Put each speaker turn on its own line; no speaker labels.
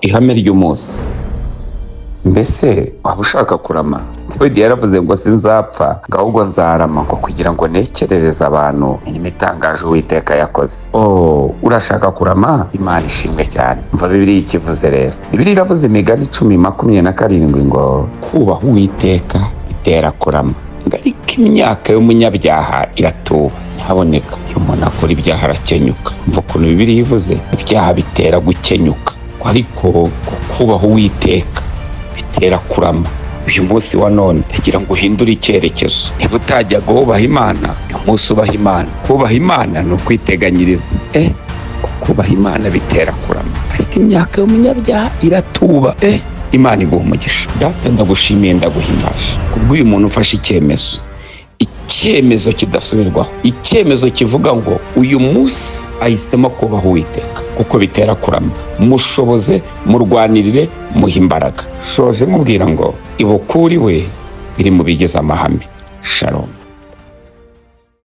ihame ry'umunsi. Mbese waba ushaka kurama? Dawidi yaravuze ngo sinzapfa ahubwo nzarama, ngo kugira ngo nekerereze abantu imirimo itangaje Uwiteka yakoze. Urashaka kurama? Imana ishimwe cyane. Umva Bibiliya ikivuze rero. Bibiliya iravuze Imigani 10:27 ngo kubaha Uwiteka bitera kurama, ariko imyaka y'umunyabyaha iratuba. Haboneka iyo umuntu akora ibyaha arakenyuka. Umva ukuntu Bibiliya ivuze, ibyaha bitera gukenyuka, ariko kubaha Uwiteka bitera kurama. Uyu munsi wa none ndagira ngo uhindure icyerekezo. Niba utajyaga wubaha Imana, uyu munsi ubaha Imana. Kubaha Imana ni ukwiteganyiriza. Kubaha Imana bitera kurama, ariko imyaka y'umunyabyaha iratuba. Imana iguha umugisha. Data, ndagushimiye, ndaguhimbaje kubw'uyu muntu ufashe icyemezo kidasubirwaho, icyemezo kivuga ngo uyu munsi ahisemo kubaha Uwiteka kuko bitera kurama. Mushoboze, murwanirire, muhe imbaraga. Shoje mubwira ngo ibukuri we biri mu bigize amahame. Shalom.